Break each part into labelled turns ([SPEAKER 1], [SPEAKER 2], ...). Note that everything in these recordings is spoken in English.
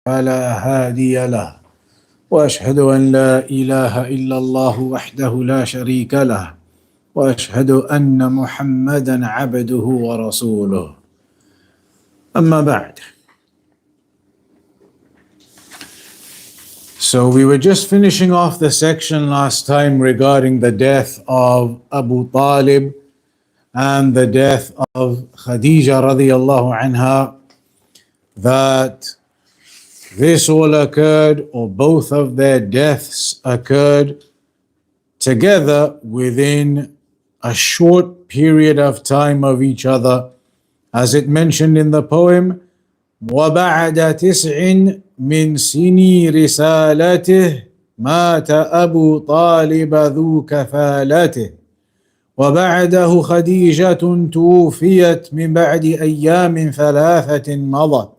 [SPEAKER 1] فلا هادي له واشهد ان لا اله الا الله وحده لا شريك له واشهد ان محمدا عبده ورسوله اما بعد. So we were just finishing off the section last time regarding the death of Abu Talib and the death of Khadija radiyallahu anha, that this all occurred, or both of their deaths occurred together within a short period of time of each other, as it mentioned in the poem, وَبَعْدَ تِسْعٍ مِّن سِنِي رِسَالَتِهِ مَاتَ أَبُو طَالِبَ ذُو كَفَالَتِهِ وَبَعْدَهُ خَدِيجَةٌ تُوفِيَتْ مِنْ بَعْدِ أَيَّامٍ ثَلَاثَةٍ مَضَتْ.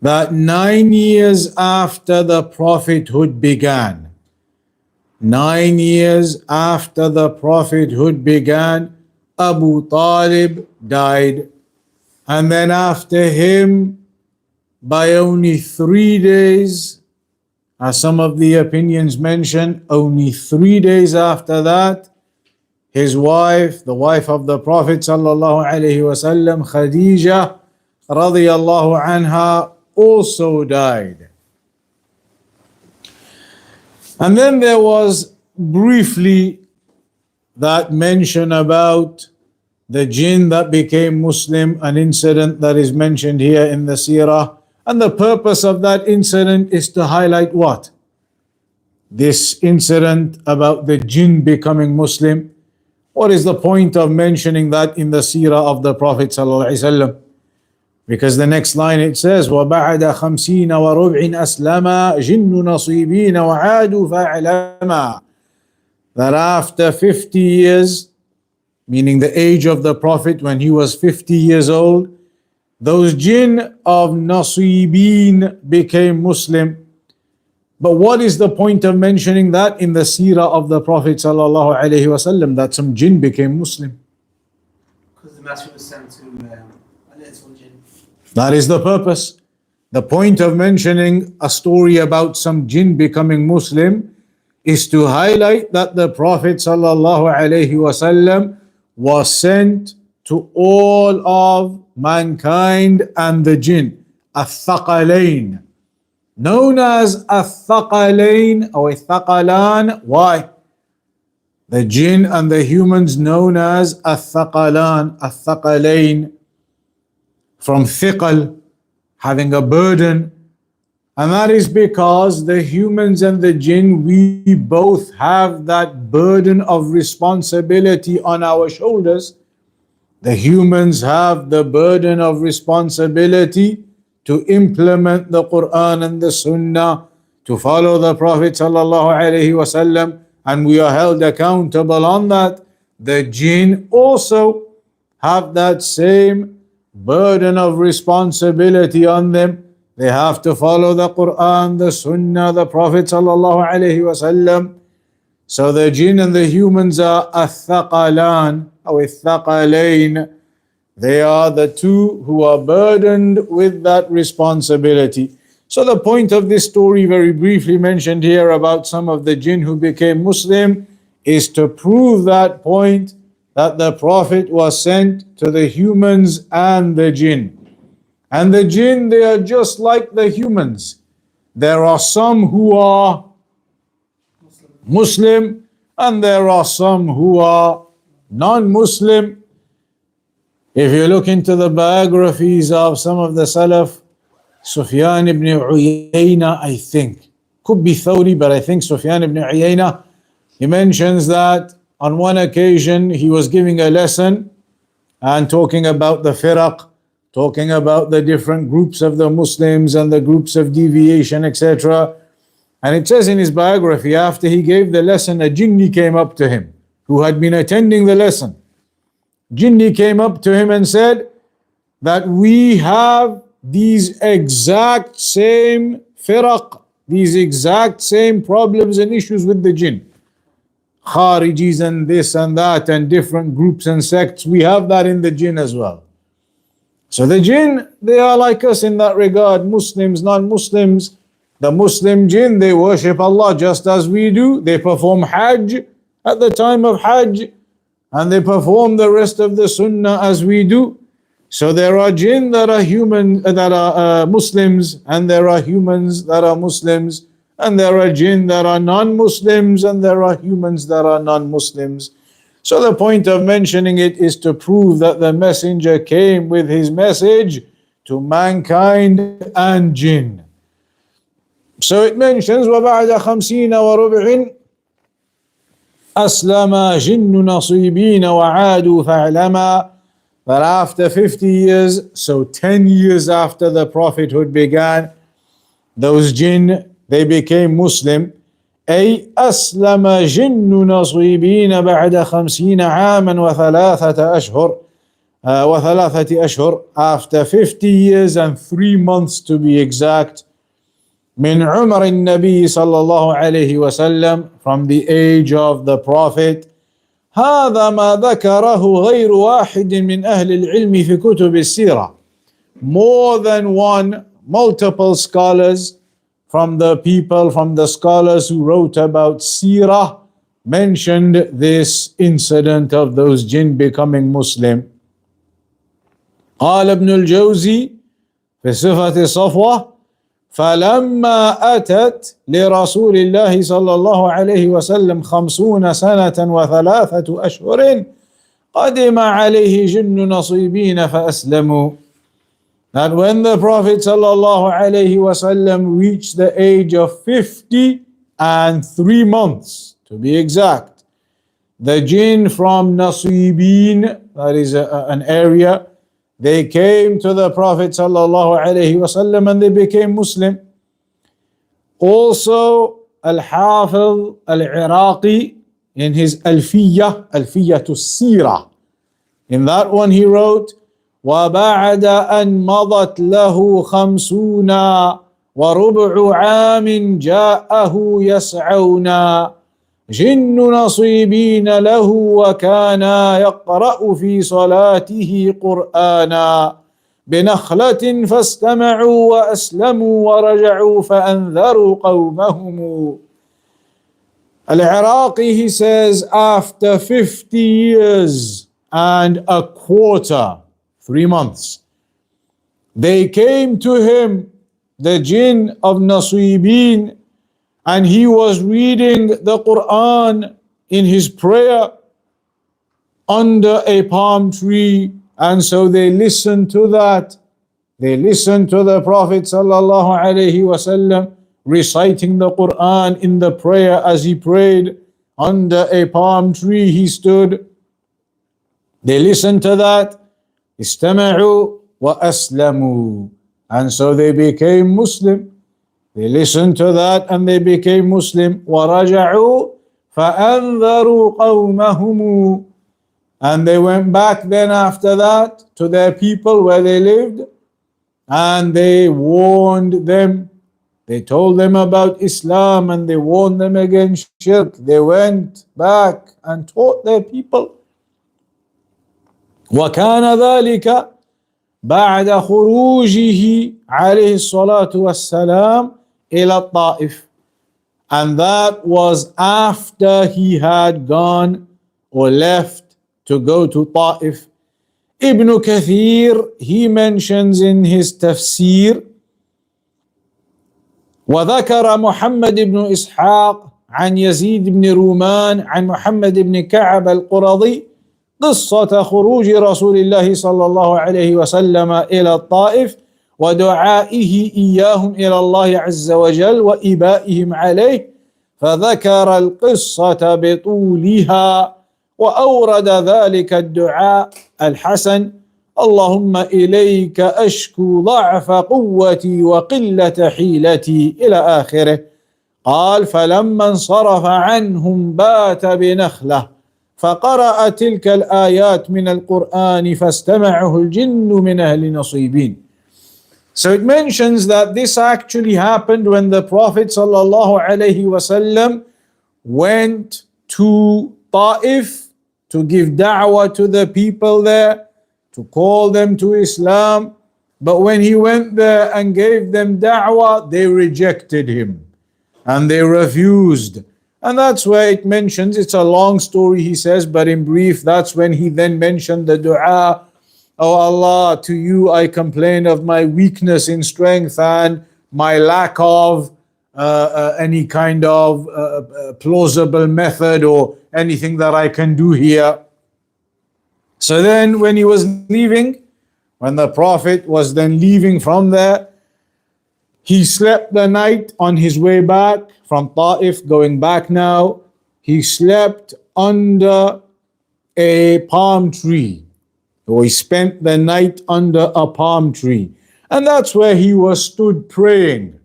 [SPEAKER 1] That 9 years after the prophethood began, 9 years after the prophethood began, Abu Talib died, and then after him, by only 3 days, as some of the opinions mention, only 3 days after that, his wife, the wife of the Prophet sallallahu alaihi wasallam, Khadija radiyallahu anha, also died. And then there was briefly that mention about the jinn that became Muslim, an incident that is mentioned here in the Seerah. And the purpose of that incident is to highlight what? This incident about the jinn becoming Muslim. What is the point of mentioning that in the Seerah of the Prophet sallallahu alaihi wasallam? Because the next line it says, وَبَعَدَ خَمْسِينَ وَرُبْعٍ أَسْلَمَا جِنُّ نَصِيبِينَ وَعَادُوا فَأَعْلَمَا. That after 50 years, meaning the age of the Prophet when he was 50 years old, those jinn of Nasibin became Muslim. But what is the point of mentioning that in the Seerah of the Prophet sallallahu alaihi wasallam, that some jinn became Muslim?
[SPEAKER 2] Because the Messenger was sent to a little jinn.
[SPEAKER 1] That is the purpose. The point of mentioning a story about some jinn becoming Muslim is to highlight that the Prophet sallallahu alaihi wasallam was sent to all of mankind and the jinn, الثقلين, known as الثقلين or الثقلان. Why? The jinn and the humans known as الثقلان, الثقلين, from thiqal, having a burden. And that is because the humans and the jinn, we both have that burden of responsibility on our shoulders. The humans have the burden of responsibility to implement the Quran and the Sunnah, to follow the Prophet sallallahu alaihi wasallam, and we are held accountable on that. The jinn also have that same burden of responsibility on them. They have to follow the Quran, the Sunnah, the Prophet sallallahu alaihi wasallam. So the jinn and the humans are الثقلان or الثقلين. They are the two who are burdened with that responsibility. So the point of this story, very briefly mentioned here about some of the jinn who became Muslim, is to prove that point, that the Prophet was sent to the humans and the jinn. And the jinn, they are just like the humans. There are some who are Muslim and there are some who are non-Muslim. If you look into the biographies of some of the Salaf, Sufyan ibn Uyayna, I think, could be Thawri, but I think Sufyan ibn Uyayna, he mentions that on one occasion he was giving a lesson and talking about the firaq, talking about the different groups of the Muslims and the groups of deviation, etc. And it says in his biography, after he gave the lesson, a jinni came up to him who had been attending the lesson. Jinni came up to him and said that we have these exact same firaq, these exact same problems and issues with the jinn. Kharijis and this and that and different groups and sects, we have that in the jinn as well. So the jinn, they are like us in that regard, Muslims, non-Muslims. The Muslim jinn, they worship Allah just as we do. They perform Hajj at the time of Hajj, and they perform the rest of the Sunnah as we do. So there are jinn that are human, that are Muslims, and there are humans that are Muslims, and there are jinn that are non-Muslims, and there are humans that are non-Muslims. So the point of mentioning it is to prove that the messenger came with his message to mankind and jinn. So it mentions وَبَعْدَ 50 وَرُبْعٍ أَسْلَمَ جِنُّ نَصِيبِينَ وَعَادُوا فَاعْلَمَا. That after 50 years, so 10 years after the prophethood began, those jinn, they became Muslim. أي أسلم جن نصيبين بعد 50 عاما وثلاثة أشهر, after 50 years and 3 months to be exact, من عمر النبي صلى الله عليه وسلم, from the age of the prophet. هذا ما ذكره غير واحد من أهل العلم في كتب السيرة. More than one, multiple scholars from the people, from the scholars who wrote about Seerah, mentioned this incident of those jinn becoming Muslim. قال ابن الجوزي في صفة صفوة: فلما أتت لرسول الله صلى الله عليه وسلم 50 سنة و3 أشهر قدم عليه جن نصيبين فأسلموا. That when the Prophet sallallahu alaihi wasallam reached the age of 50 and 3 months, to be exact, the jinn from Nasibin, that is an area, they came to the Prophet sallallahu alaihi wasallam and they became Muslim. Also, Al-Hafiz Al-Iraqi in his Alfiyah to Seerah, in that one he wrote: وَبَعْدَ أَنْ مَضَتْ لَهُ 50 وَرُبْعُ عَامٍ جَاءَهُ يَسْعَوْنَا جِنُّ نَصِيبِينَ لَهُ وَكَانَا يَقْرَأُ فِي صَلَاتِهِ قُرْآنًا بِنَخْلَةٍ فَاسْتَمَعُوا وَأَسْلَمُوا وَرَجَعُوا فَأَنذَرُوا قَوْمَهُمْ. Al-Iraqi, he says, after 50 years and a quarter, 3 months, they came to him, the jinn of Nasibin, and he was reading the Quran in his prayer under a palm tree, and so they listened to that. They listened to the Prophet sallallahu alaihi wasallam reciting the Quran in the prayer as he prayed under a palm tree. He stood. They listened to that. استمعوا وأسلموا, and so they became Muslim. They listened to that and they became Muslim. وَرَجَعُوا فَأَنذَرُوا قَوْمَهُمْ, and they went back then after that to their people where they lived, and they warned them. They told them about Islam and they warned them against shirk. They went back and taught their people. وكان ذلك بعد خروجه عليه الصلاة والسلام إلى الطائف, and that was after he had gone or left to go to Ta'if. Ibn Kathir, he mentions in his tafsir: وذكر محمد بن إسحاق عن يزيد بن رومان عن محمد بن كعب القرظي قصة خروج رسول الله صلى الله عليه وسلم إلى الطائف ودعائه إياهم إلى الله عز وجل وإبائهم عليه، فذكر القصة بطولها وأورد ذلك الدعاء الحسن: اللهم إليك أشكو ضعف قوتي وقلة حيلتي إلى آخره. قال: فلما انصرف عنهم بات بنخلة فقرأ تلك الآيات من القرآن فاستمعه الجن من أهل نصيبين. So it mentions that this actually happened when the Prophet sallallahu alaihi wasallam went to Ta'if to give da'wah to the people there, to call them to Islam. But when he went there and gave them da'wah, they rejected him and they refused. And that's where it mentions, it's a long story he says, but in brief, that's when he then mentioned the dua, "Oh Allah, to you I complain of my weakness in strength and my lack of any kind of plausible method or anything that I can do here." So then when he was leaving, when the Prophet was then leaving from there, he slept the night on his way back from Ta'if, going back now. He slept under a palm tree. So he spent the night under a palm tree. And that's where he was stood praying.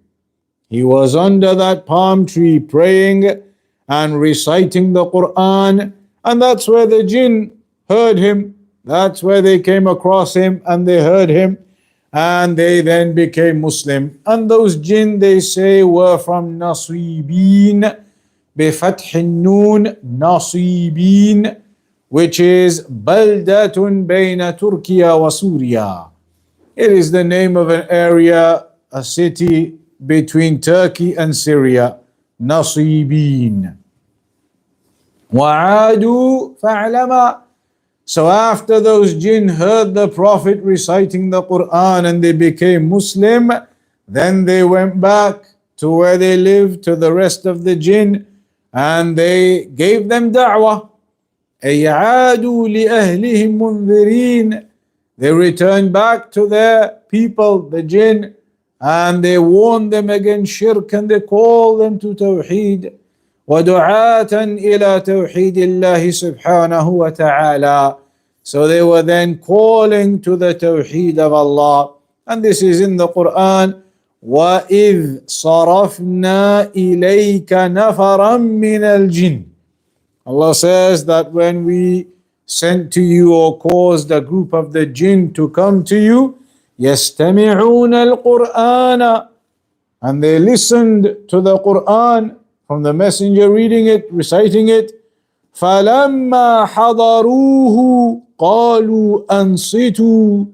[SPEAKER 1] He was under that palm tree praying and reciting the Quran. And that's where the jinn heard him. That's where they came across him and they heard him. And they then became Muslim. And those jinn, they say, were from Nasibin, بفتح النون, Nasibin, which is Baldatun Bayna Turkiya wa Syria. It is the name of an area, a city between Turkey and Syria. Nasibin. وعادوا فعلما. So after those jinn heard the Prophet reciting the Quran and they became Muslim, then they went back to where they lived, to the rest of the jinn, and they gave them da'wah. أي عادوا لأهلهم منذرين. They returned back to their people, the jinn, and they warned them against shirk and they called them to tawheed. وَدُعَاةً إِلَى تَوْحِيدِ اللَّهِ سُبْحَانَهُ وَتَعَالَى. So they were then calling to the tawheed of Allah. And this is in the Quran. وَإِذْ صَرَفْنَا إِلَيْكَ نَفَرًا مِّنَ الْجِنِّ. Allah says that when we sent to you or caused a group of the jinn to come to you, يَسْتَمِعُونَ الْقُرْآنَ, and they listened to the Quran from the messenger reading it, reciting it. فَلَمَّا حَضَرُوهُ قَالُوا أَنصِتُوا.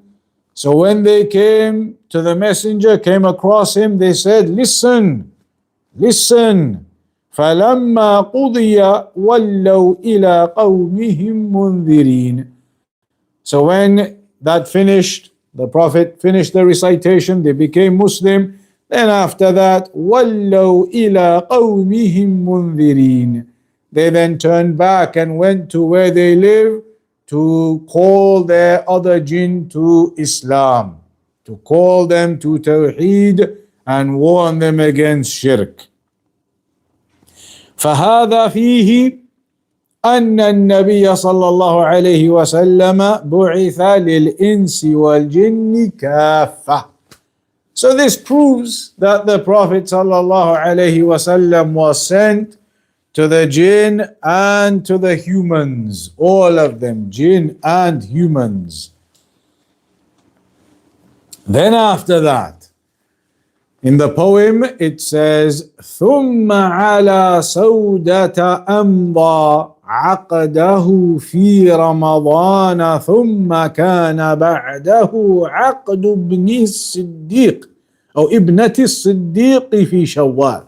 [SPEAKER 1] So when they came to the messenger, came across him, they said, listen, listen. فَلَمَّا قُضِيَ وَلَّوْا إِلَىٰ قَوْمِهِمْ مُنذِرِينَ. So when that finished, the Prophet finished the recitation, they became Muslim. Then after that, وَلَّوْا إِلَىٰ قَوْمِهِمْ مُنذِرِينَ. They then turned back and went to where they live to call their other jinn to Islam, to call them to Tawheed and warn them against shirk. فهذا فيه أن النبي صلى الله عليه وسلم بعث للإنس والجن كافة. So this proves that the Prophet sallallahu alaihi wasallam was sent to the jinn and to the humans, all of them, jinn and humans. Then after that, in the poem it says, ثم على سودة أمضى عقده في رمضان ثم كان بعده عقد ابن الصديق أو ابنة الصديق في شوال.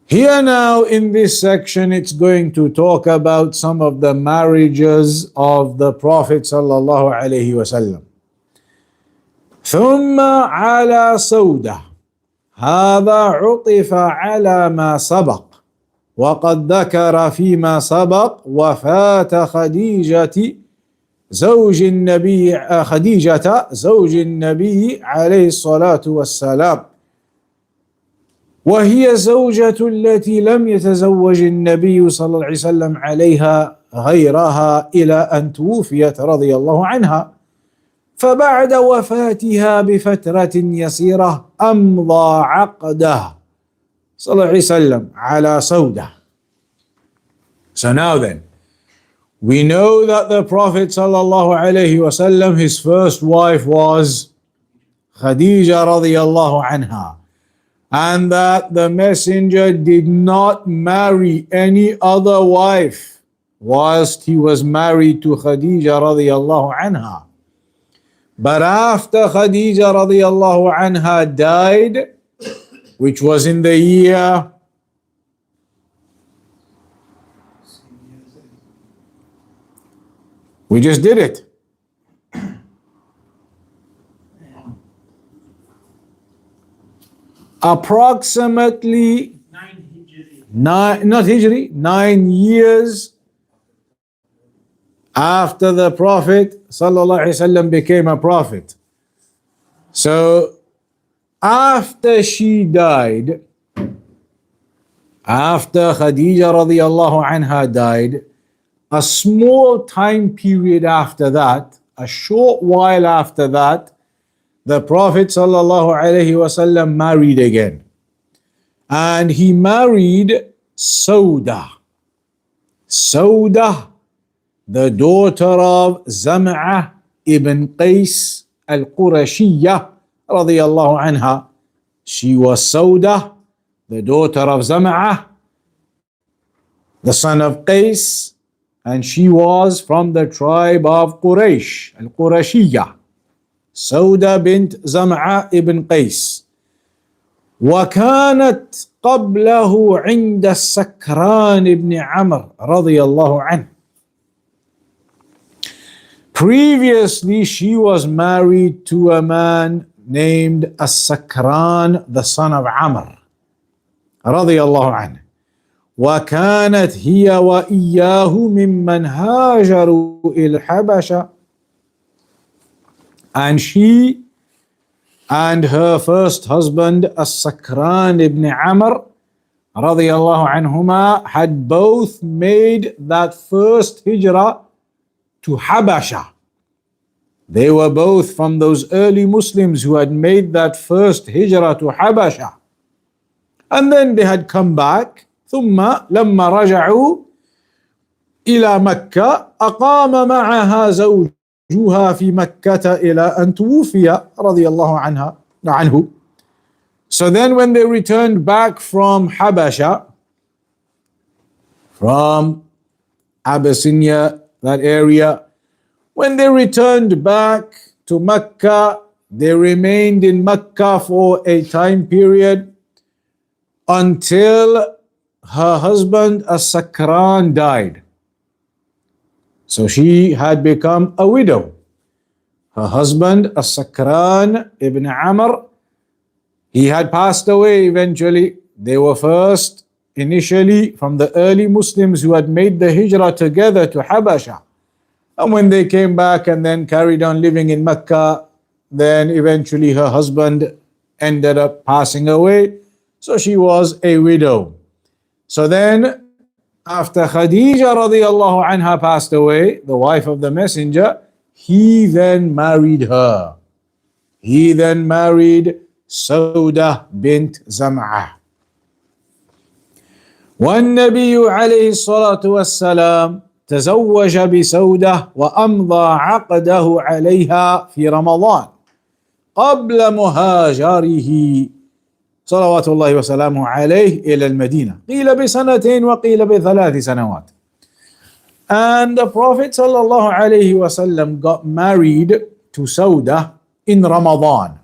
[SPEAKER 1] Here now in this section it's going to talk about some of the marriages of the Prophet sallallahu alaihi wasallam. ثم على سودة هذا عطف على ما سبق وقد ذكر فيما سبق وفاة خديجة زوج النبي عليه الصلاة والسلام، وهي زوجة التي لم يتزوج النبي صلى الله عليه وسلم عليها غيرها إلى أن توفيت رضي الله عنها. فبعد وفاتها بفترة يسيرة أمضى عقده صلى الله عليه وسلم على سودة. So now then, we know that the Prophet sallallahu alaihi wasallam, his first wife was Khadija radiyallahu anha, and that the messenger did not marry any other wife whilst he was married to Khadija radiallahu anha. But after Khadija radiallahu anha died, which was in the year we just did it. Approximately 9 years after the Prophet ﷺ became a prophet. So after she died, after Khadija radiallahu anha died, a small time period after that, a short while after that, the Prophet ﷺ married again. And he married Sawdah. Sawdah, the daughter of Zam'ah ibn Qais al-Qurashiyya radiyallahu anha. She was Sawdah, the daughter of Zam'ah, the son of Qais, and she was from the tribe of Quraysh, al-Qurashiyya. Sawdah bint Zam'ah ibn Qais. وكانت قبله عند السكران ابن عمرو رضي الله عنه. Previously, she was married to a man named As-Sakran, the son of Amr رضي الله عنه. وكانت هي وإياه ممن هاجروا إلى الحبشة. And she and her first husband, As-Sakran ibn Amr radiyallahu anhuma, had both made that first hijrah to Habasha. They were both from those early Muslims who had made that first hijrah to Habasha. And then they had come back. ثم لما رجعوا إلى مكة أقام معها زوجها في مكة إلى أن توفي رضي الله عنه. So then when they returned back from Habasha, from Abyssinia, that area, when they returned back to Mecca, they remained in Mecca for a time period until her husband As-Sakran died. So she had become a widow. Her husband As-Sakran ibn Amr, he had passed away eventually. They were first, initially, from the early Muslims who had made the hijrah together to Habasha. And when they came back and then carried on living in Mecca, then eventually her husband ended up passing away. So she was a widow. So then, after Khadija radiallahu anha passed away, the wife of the Messenger, he then married her. He then married Sawdah bint Zam'ah. والنبي عليه الصلاة والسلام تزوج بسودة وأمضى عقده عليها في رمضان قبل مهاجره صلوات الله وسلامه عليه إلى المدينة. قيل بسنتين وقيل بثلاث سنوات. And the Prophet sallallahu alayhi wasallam got married to Sawdah in Ramadan.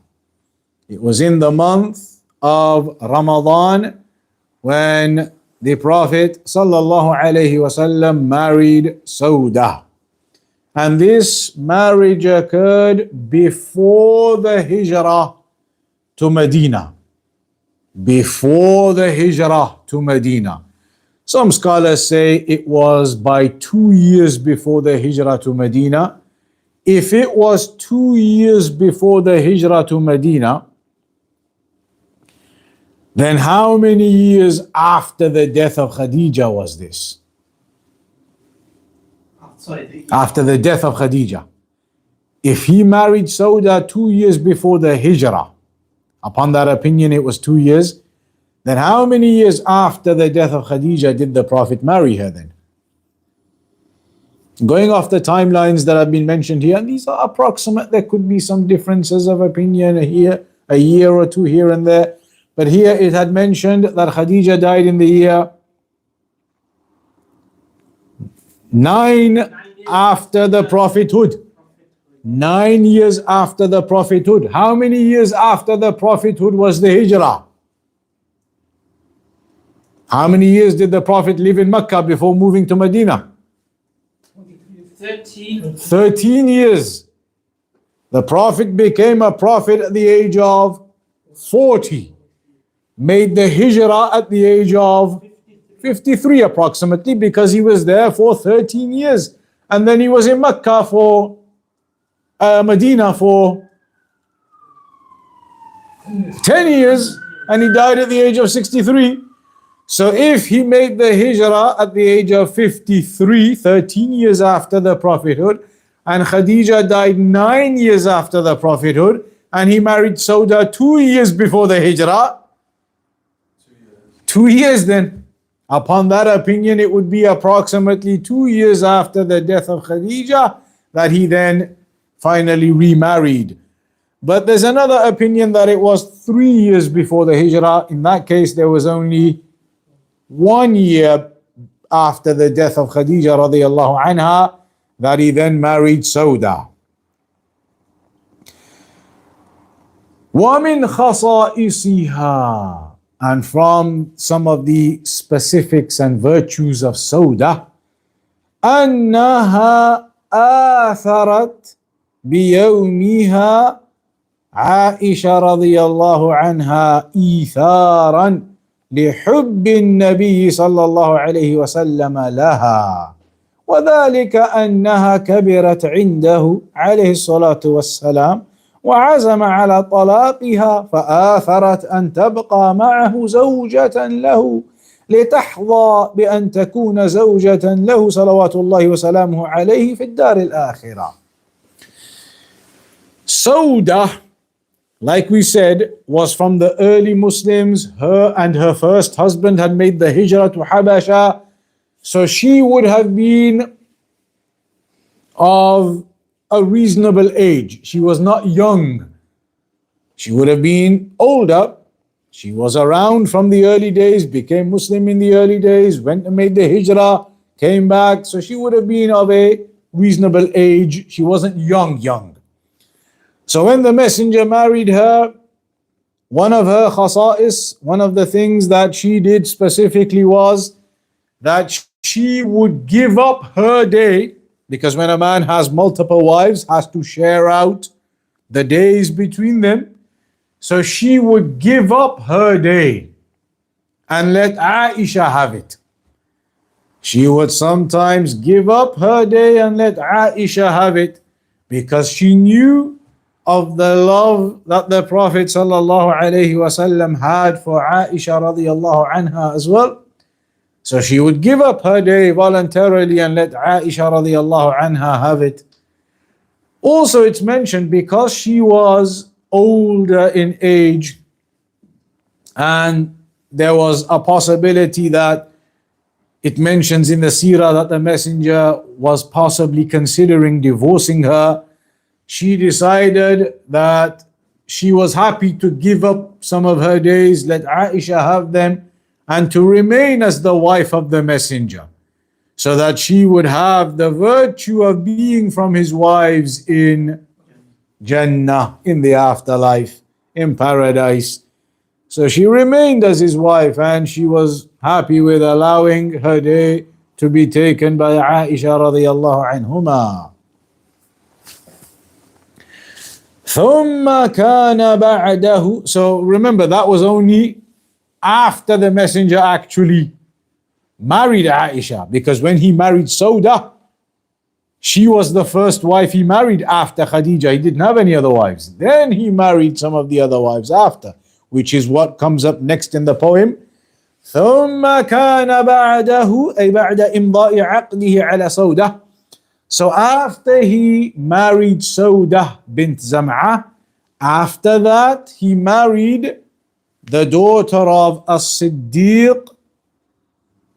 [SPEAKER 1] It was in the month of Ramadan when the Prophet sallallahu alayhi wasallam married Sawdah. And this marriage occurred before the hijrah to Medina. Before the hijrah to Medina. Some scholars say it was by 2 years before the hijrah to Medina. If it was 2 years before the hijrah to Medina, then how many years after the death of Khadija was this? After the death of Khadija. If he married Sawdah 2 years before the hijrah, upon that opinion it was 2 years, then how many years after the death of Khadija did the Prophet marry her then? Going off the timelines that have been mentioned here, and these are approximate, there could be some differences of opinion here, a year or two here and there, but here it had mentioned that Khadija died in the year 9 after the prophethood. 9 years after the prophethood. How many years after the prophethood was the hijrah? How many years did the Prophet live in Mecca before moving to Medina? 13 years. The Prophet became a prophet at the age of 40. Made the hijrah at the age of 53 approximately, because he was there for 13 years. And then he was in Mecca for Medina for 10 years, and he died at the age of 63. So if he made the hijrah at the age of 53, 13 years after the prophethood, and Khadija died 9 years after the prophethood, and he married Sawdah 2 years before the hijrah, 2 years then. Upon that opinion, it would be approximately 2 years after the death of Khadija that he then finally remarried. But there's another opinion that it was 3 years before the hijrah. In that case, there was only 1 year after the death of Khadija radiallahu anha that he then married Sawdah. وَمِنْ خَصَائِصِهَا, and from some of the specifics and virtues of Sawdah, أَنَّهَا آثَرَتْ بِيَوْمِهَا عائشة رضي الله عنها إيثارا لحب النبي صلى الله عليه وسلم لها، وذلك أنها كبرت عنده عليه الصلاة والسلام وعزم على طلاقها، فآثرت أن تبقى معه زوجة له لتحظى بأن تكون زوجة له صلوات الله وسلامه عليه في الدار الآخرة. Sawdah, like we said, was from the early Muslims. Her and her first husband had made the hijrah to Habasha. So she would have been of a reasonable age. She was not young. She would have been older. She was around from the early days, became Muslim in the early days, went and made the hijrah, came back. So she would have been of a reasonable age. She wasn't young. So when the Messenger married her, one of her khasa'is, one of the things that she did specifically was that she would give up her day, because when a man has multiple wives, has to share out the days between them. So she would give up her day and let Aisha have it. She would sometimes give up her day and let Aisha have it, because she knew of the love that the Prophet sallallahu alaihi wasallam had for Aisha radiyallahu anha as well. So she would give up her day voluntarily and let Aisha radiyallahu anha have it. Also, it's mentioned because she was older in age, and there was a possibility that it mentions in the Seerah that the Messenger was possibly considering divorcing her. She decided that she was happy to give up some of her days, let Aisha have them, and to remain as the wife of the Messenger, so that she would have the virtue of being from his wives in Jannah, in the afterlife, in paradise. So she remained as his wife, and she was happy with allowing her day to be taken by Aisha radiyallahu anhuma. ثم كان بعده. So remember, that was only after the Messenger actually married Aisha, because when he married Sawdah, she was the first wife he married after Khadija. He didn't have any other wives. Then he married some of the other wives after, which is what comes up next in the poem. ثم كان بعده أي بعد إمضاء عقده على سودة. So after he married Sawdah bint Zam'ah, after that he married the daughter of As-Siddiq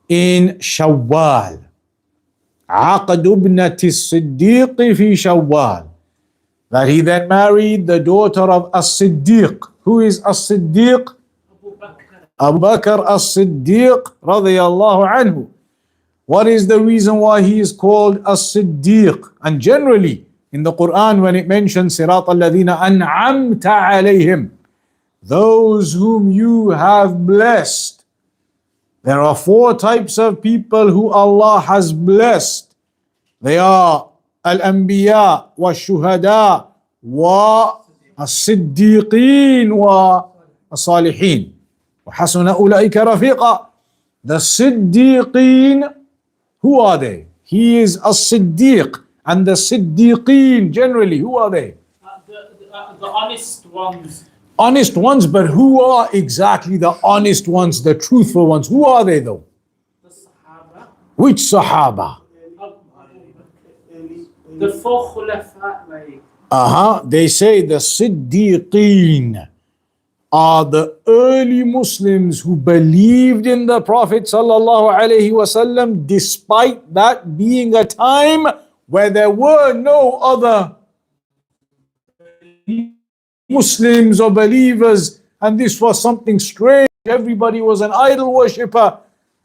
[SPEAKER 1] in Shawwal. عقد ابنة الصديق في شوال. That he then married the daughter of As-Siddiq. Who is As-Siddiq? Abu Bakr As-Siddiq radiyallahu anhu. What is the reason why he is called as-Siddiq? And generally, in the Quran, when it mentions Sirat al-Ladina an'amta alayhim, those whom you have blessed, there are four types of people who Allah has blessed. They are al-Anbiya wa shuhada wa as-Siddiqeen wa as-Salihin. وَحَسُنَ أُولَئِكَ رَفِيقًا. The Siddiqeen, who are they? He is a Siddiq. And the Siddiqeen generally, who are they?
[SPEAKER 3] The honest ones.
[SPEAKER 1] Honest ones, but who are exactly the honest ones, the truthful ones? Who are they though?
[SPEAKER 3] The Sahaba.
[SPEAKER 1] Which Sahaba?
[SPEAKER 3] The four Khulafa, like.
[SPEAKER 1] They say the Siddiqeen are the early Muslims who believed in the Prophet sallallahu alaihi wasallam, despite that being a time where there were no other Muslims or believers, and this was something strange. Everybody was an idol worshipper,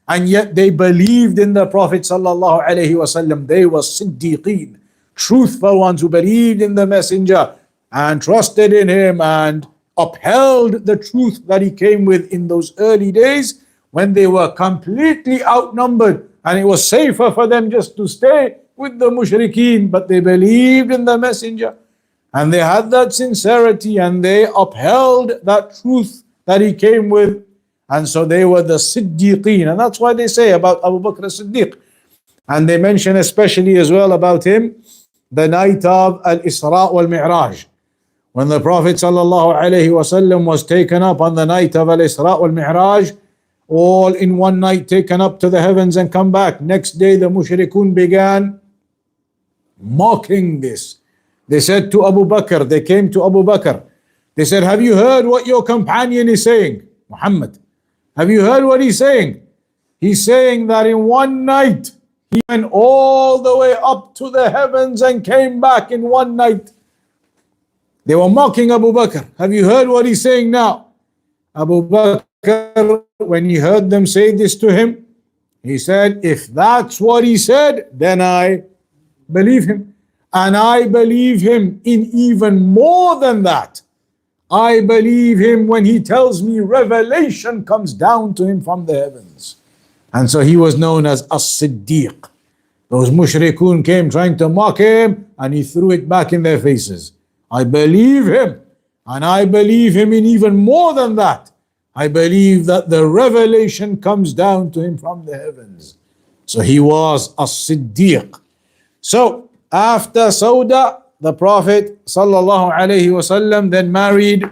[SPEAKER 1] and yet they believed in the Prophet sallallahu alaihi wasallam. They were Siddiqeen, truthful ones who believed in the Messenger and trusted in him and upheld the truth that he came with in those early days when they were completely outnumbered and it was safer for them just to stay with the mushrikeen, but they believed in the Messenger and they had that sincerity and they upheld that truth that he came with, and so they were the Siddiqeen. And that's why they say about Abu Bakr as-Siddiq, and they mention especially as well about him the night of Al-Isra wal-Mi'raj, when the Prophet ﷺ was taken up on the night of Al-Isra wal-Mi'raj, all in one night taken up to the heavens and come back. Next day the mushrikun began mocking this. They said to Abu Bakr, they came to Abu Bakr, they said, have you heard what your companion is saying? Muhammad, have you heard what he's saying? He's saying that in one night he went all the way up to the heavens and came back in one night. They were mocking Abu Bakr. Have you heard what he's saying now? Abu Bakr, when he heard them say this to him, he said, if that's what he said, then I believe him. And I believe him in even more than that. I believe him when he tells me revelation comes down to him from the heavens. And so he was known as As-Siddiq. Those mushrikun came trying to mock him and he threw it back in their faces. I believe him, and I believe him in even more than that. I believe that the revelation comes down to him from the heavens. So he was a Siddiq. So after Sawdah, the Prophet sallallahu alaihi wasallam then married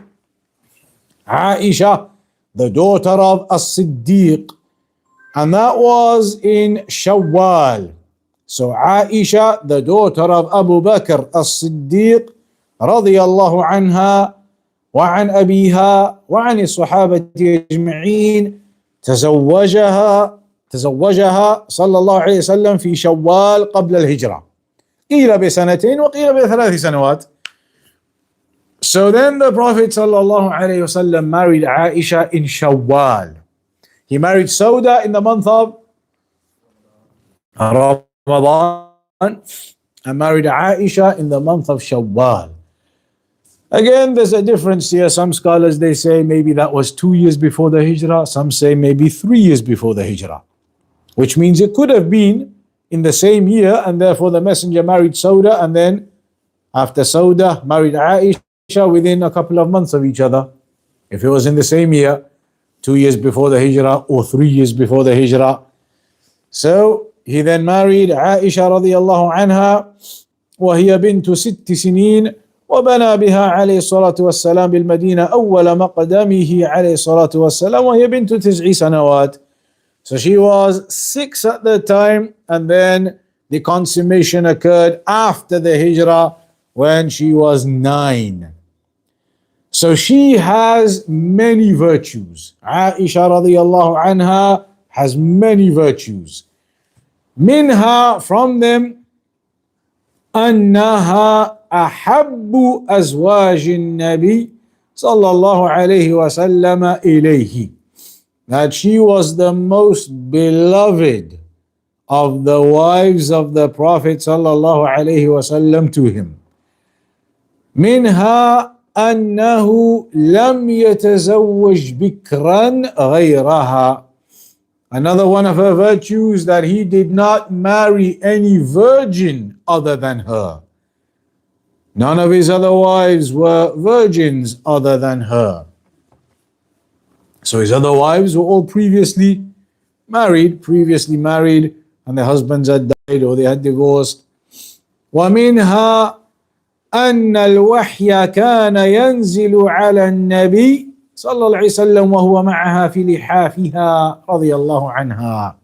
[SPEAKER 1] Aisha, the daughter of a Siddiq, and that was in Shawwal. So Aisha, the daughter of Abu Bakr as-Siddiq رضي الله عنها وعن أبيها وعن الصحابة أجمعين تزوجها صلى الله عليه وسلم في شوال قبل الهجرة، قيل بسنتين وقيل بثلاث سنوات. So then the Prophet صلى الله عليه وسلم married Aisha in Shawwal. He married Sawdah in the month of Ramadan and married Aisha in the month of Shawwal. Again, there's a difference here. Some scholars, they say maybe that was 2 years before the Hijrah. Some say maybe 3 years before the Hijrah, which means it could have been in the same year, and therefore the Messenger married Sawdah, and then after Sawdah married Aisha within a couple of months of each other. If it was in the same year, 2 years before the Hijrah or 3 years before the Hijrah. So he then married Aisha radiallahu anha وهي بنت 6 سنين وبنى بها عليه الصلاة والسلام بالمدينة أول مقدمه عليه الصلاة والسلام وهي بنت 9 سنوات. So she was 6 at the time, and then the consummation occurred after the Hijrah when she was 9. So she has many virtues. Aisha radiallahu anha has many virtues. Minha, from them, أنها أحب أزواج النبي صلى الله عليه وسلم إليه, that she was the most beloved of the wives of the Prophet sallallahu alaihi wasallam to him. منها أنه لم يتزوج بكرا غيرها. Another one of her virtues, that he did not marry any virgin other than her. None of his other wives were virgins other than her. So his other wives were all previously married, and their husbands had died or they had divorced. ومنها أن الوحي كان ينزل على النبي صلى الله عليه وسلم وهو معها في لحافها رضي الله عنها.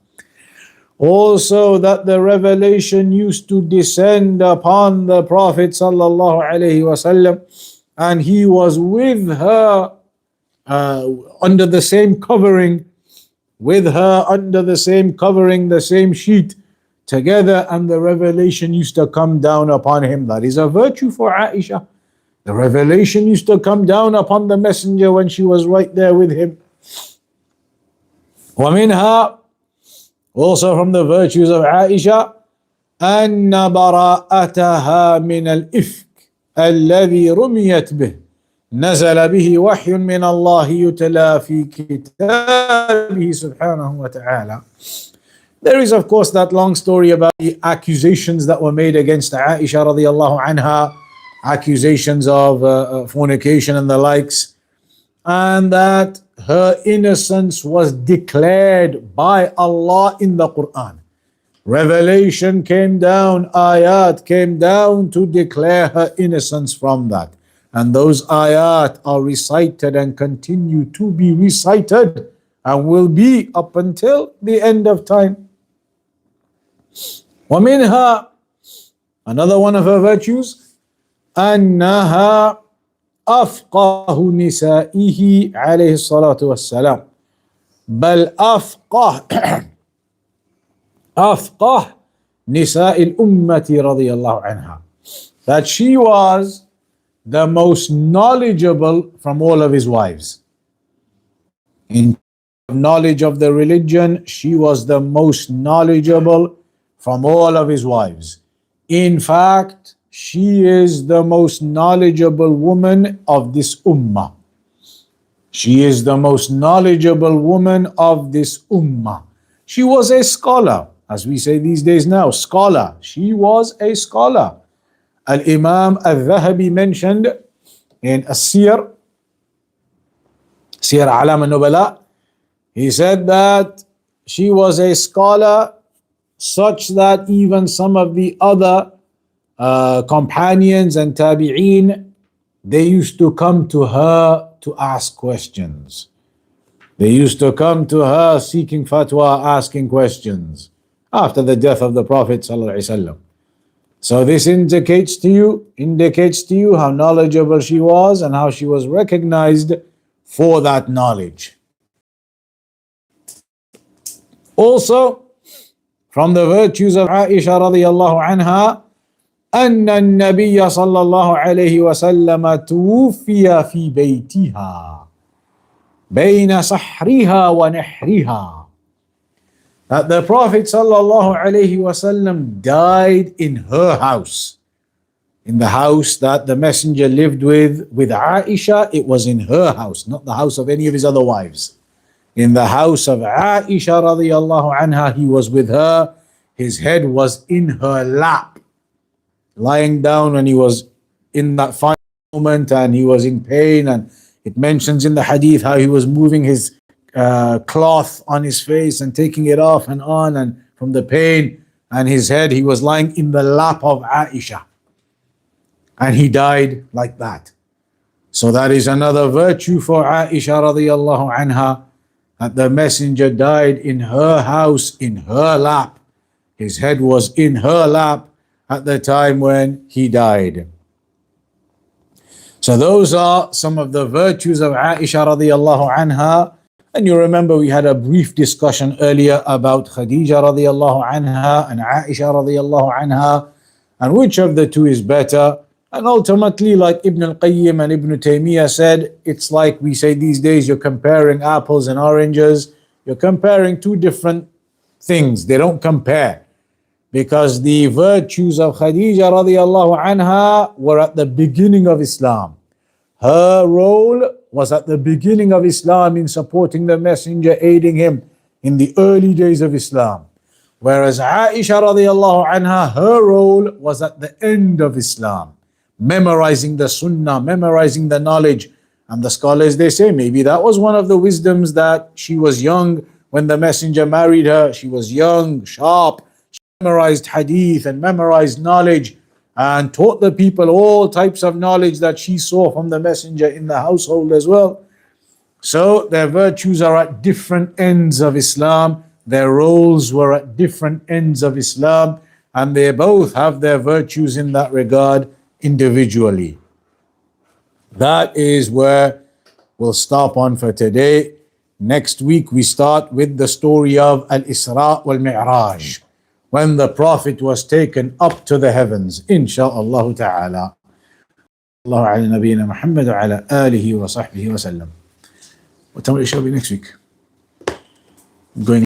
[SPEAKER 1] Also that the revelation used to descend upon the Prophet sallallahu alaihi wasallam, and he was with her under the same covering, the same sheet together, and the revelation used to come down upon him. That is a virtue for Aisha. The revelation used to come down upon the messenger when she was right there with him. ومنها, also from the virtues of Aisha, أن براءتها من الإفك الذي رميت به نزل به وحي من الله يتلى في كتابه سبحانه وتعالى. There is of course that long story about the accusations that were made against Aisha radiallahu anha, accusations of fornication and the likes, and that her innocence was declared by Allah in the Quran. Revelation came down, ayat came down to declare her innocence from that. And those ayat are recited and continue to be recited and will be up until the end of time. ومنها, another one of her virtues, أنها أفقه نسائه عليه الصلاة والسلام بل أفقه نساء الأمة رضي الله عنها. That she was the most knowledgeable from all of his wives. In knowledge of the religion, she was the most knowledgeable from all of his wives. In fact, she is the most knowledgeable woman of this ummah. She is the most knowledgeable woman of this ummah. She was a scholar, as we say these days now, scholar. She was a scholar. Al-Imam al-Dhahabi mentioned in Seerah, Seerah Alam al-Nubala, he said that she was a scholar such that even some of the other companions and tabi'een, they used to come to her to ask questions. They used to come to her seeking fatwa, asking questions after the death of the Prophet sallallahu alaihi wasallam. So this indicates to you how knowledgeable she was and how she was recognized for that knowledge. Also, from the virtues of Aisha radiallahu anha, أن النبي صلى الله عليه وسلم توفي في بيتها بين سحرها ونحرها. That the Prophet sallallahu alaihi wasallam died in her house, in the house that the Messenger lived with Aisha. It was in her house, not the house of any of his other wives. In the house of Aisha radiallahu anha, he was with her. His head was in her lap, lying down when he was in that final moment and he was in pain. And it mentions in the hadith how he was moving his cloth on his face and taking it off and on, and from the pain, and his head, he was lying in the lap of Aisha, and he died like that. So that is another virtue for Aisha radiallahu anha, that the Messenger died in her house, in her lap. His head was in her lap at the time when he died. So those are some of the virtues of Aisha radiallahu anha. And you remember we had a brief discussion earlier about Khadija radiallahu anha and Aisha radiallahu anha, and which of the two is better. And ultimately, like Ibn al-Qayyim and Ibn Taymiyyah said, it's like we say these days, you're comparing apples and oranges. You're comparing two different things. They don't compare. because the virtues of Khadija radiallahu anha were at the beginning of Islam. Her role was at the beginning of Islam in supporting the Messenger, aiding him in the early days of Islam. Whereas Aisha radiallahu anha, her role was at the end of Islam, memorizing the Sunnah, memorizing the knowledge. And the scholars, they say maybe that was one of the wisdoms, that she was young when the Messenger married her. She was young, sharp, she memorized hadith and memorized knowledge and taught the people all types of knowledge that she saw from the Messenger in the household as well. So their virtues are at different ends of Islam. Their roles were at different ends of Islam, and they both have their virtues in that regard individually. That is where we'll stop on for today. Next week we start with the story of Al-Isra wal-Mi'raj, when the Prophet was taken up to the heavens, insha'Allah ta'ala. Allah ala nabiyyina Muhammad wa ala alihi wa sahbihi wa sallam. What time will it be next week? I'm going